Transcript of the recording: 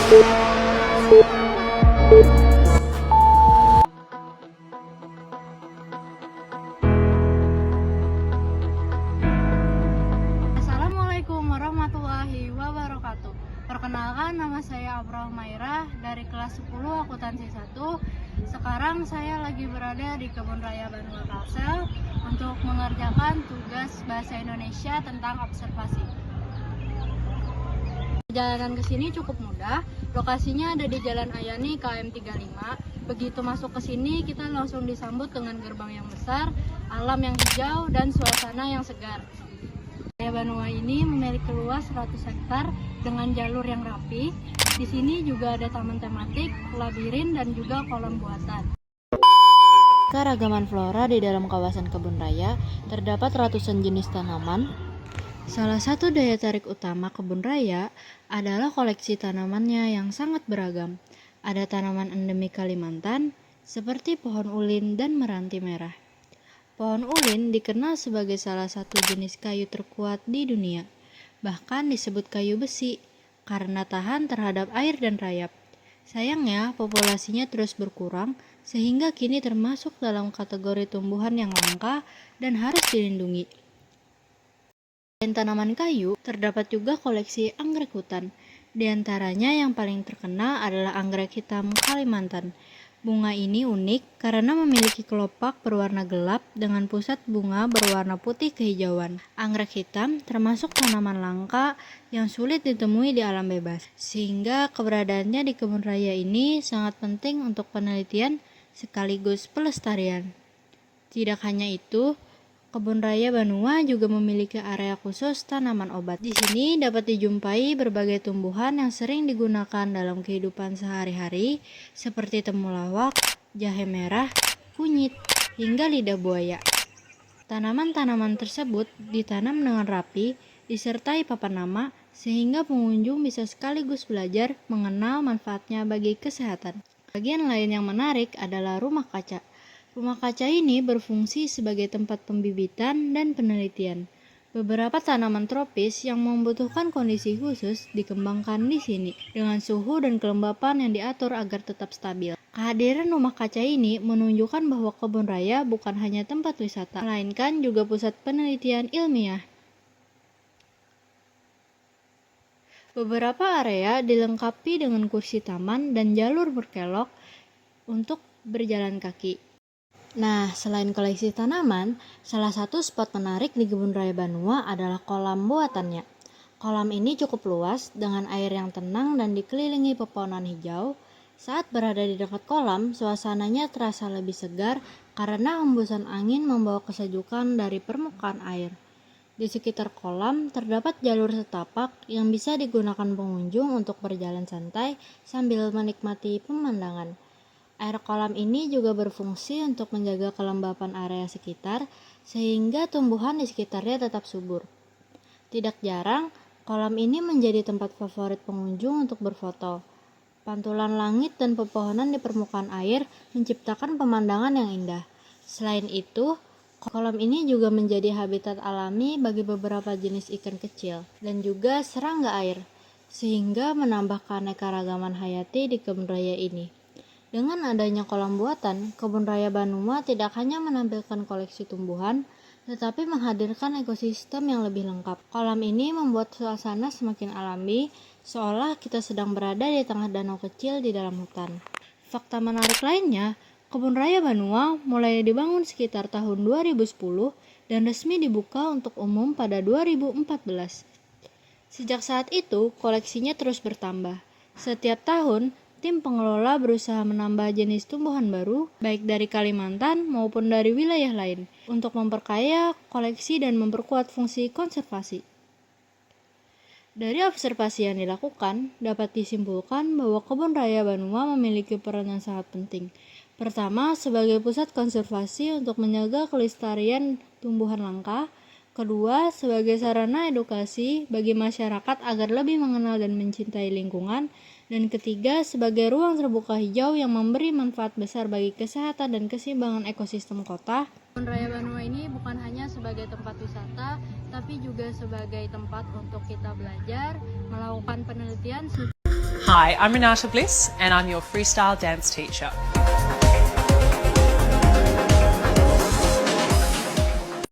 Assalamualaikum warahmatullahi wabarakatuh. Perkenalkan, nama saya Abraham Mairah dari kelas 10 akuntansi 1. Sekarang saya lagi berada di Kebun Raya Banua Kalsel untuk mengerjakan tugas bahasa Indonesia tentang observasi. Perjalanan ke sini cukup mudah. Lokasinya ada di Jalan Ayani KM 35. Begitu masuk ke sini, kita langsung disambut dengan gerbang yang besar, alam yang hijau, dan suasana yang segar. Raya Banua ini memiliki luas 100 hektar dengan jalur yang rapi. Di sini juga ada taman tematik, labirin, dan juga kolam buatan. Keragaman flora di dalam kawasan kebun raya terdapat ratusan jenis tanaman. Salah satu daya tarik utama kebun raya adalah koleksi tanamannya yang sangat beragam. Ada tanaman endemik Kalimantan seperti pohon ulin dan meranti merah. Pohon ulin dikenal sebagai salah satu jenis kayu terkuat di dunia, bahkan disebut kayu besi karena tahan terhadap air dan rayap. Sayangnya, populasinya terus berkurang sehingga kini termasuk dalam kategori tumbuhan yang langka dan harus dilindungi. Selain tanaman kayu, terdapat juga koleksi anggrek hutan. Di antaranya yang paling terkenal adalah anggrek hitam Kalimantan. Bunga ini unik karena memiliki kelopak berwarna gelap dengan pusat bunga berwarna putih kehijauan. Anggrek hitam termasuk tanaman langka yang sulit ditemui di alam bebas, sehingga keberadaannya di kebun raya ini sangat penting untuk penelitian sekaligus pelestarian. Tidak hanya itu, Kebun Raya Banua juga memiliki area khusus tanaman obat. Di sini dapat dijumpai berbagai tumbuhan yang sering digunakan dalam kehidupan sehari-hari seperti temulawak, jahe merah, kunyit, hingga lidah buaya. Tanaman-tanaman tersebut ditanam dengan rapi, disertai papan nama, sehingga pengunjung bisa sekaligus belajar mengenal manfaatnya bagi kesehatan. Bagian lain yang menarik adalah rumah kaca. Rumah kaca ini berfungsi sebagai tempat pembibitan dan penelitian. Beberapa tanaman tropis yang membutuhkan kondisi khusus dikembangkan di sini dengan suhu dan kelembapan yang diatur agar tetap stabil. Kehadiran rumah kaca ini menunjukkan bahwa kebun raya bukan hanya tempat wisata, melainkan juga pusat penelitian ilmiah. Beberapa area dilengkapi dengan kursi taman dan jalur berkelok untuk berjalan kaki. Nah, selain koleksi tanaman, salah satu spot menarik di Kebun Raya Banua adalah kolam buatannya. Kolam ini cukup luas dengan air yang tenang dan dikelilingi pepohonan hijau. Saat berada di dekat kolam, suasananya terasa lebih segar karena hembusan angin membawa kesejukan dari permukaan air. Di sekitar kolam terdapat jalur setapak yang bisa digunakan pengunjung untuk berjalan santai sambil menikmati pemandangan. Air kolam ini juga berfungsi untuk menjaga kelembapan area sekitar sehingga tumbuhan di sekitarnya tetap subur. Tidak jarang, kolam ini menjadi tempat favorit pengunjung untuk berfoto. Pantulan langit dan pepohonan di permukaan air menciptakan pemandangan yang indah. Selain itu, kolam ini juga menjadi habitat alami bagi beberapa jenis ikan kecil dan juga serangga air, sehingga menambah keanekaragaman hayati di kebun raya ini. Dengan adanya kolam buatan, Kebun Raya Banua tidak hanya menampilkan koleksi tumbuhan, tetapi menghadirkan ekosistem yang lebih lengkap. Kolam ini membuat suasana semakin alami, seolah kita sedang berada di tengah danau kecil di dalam hutan. Fakta menarik lainnya, Kebun Raya Banua mulai dibangun sekitar tahun 2010 dan resmi dibuka untuk umum pada 2014. Sejak saat itu, koleksinya terus bertambah. Setiap tahun, tim pengelola berusaha menambah jenis tumbuhan baru, baik dari Kalimantan maupun dari wilayah lain, untuk memperkaya koleksi dan memperkuat fungsi konservasi. Dari observasi yang dilakukan, dapat disimpulkan bahwa Kebun Raya Banua memiliki peran yang sangat penting. Pertama, sebagai pusat konservasi untuk menjaga kelestarian tumbuhan langka. Kedua, sebagai sarana edukasi bagi masyarakat agar lebih mengenal dan mencintai lingkungan. Dan ketiga, sebagai ruang terbuka hijau yang memberi manfaat besar bagi kesehatan dan keseimbangan ekosistem kota. Kebun Raya Banua ini bukan hanya sebagai tempat wisata, tapi juga sebagai tempat untuk kita belajar, melakukan penelitian. Hi, I'm Renata Bliss and I'm your freestyle dance teacher.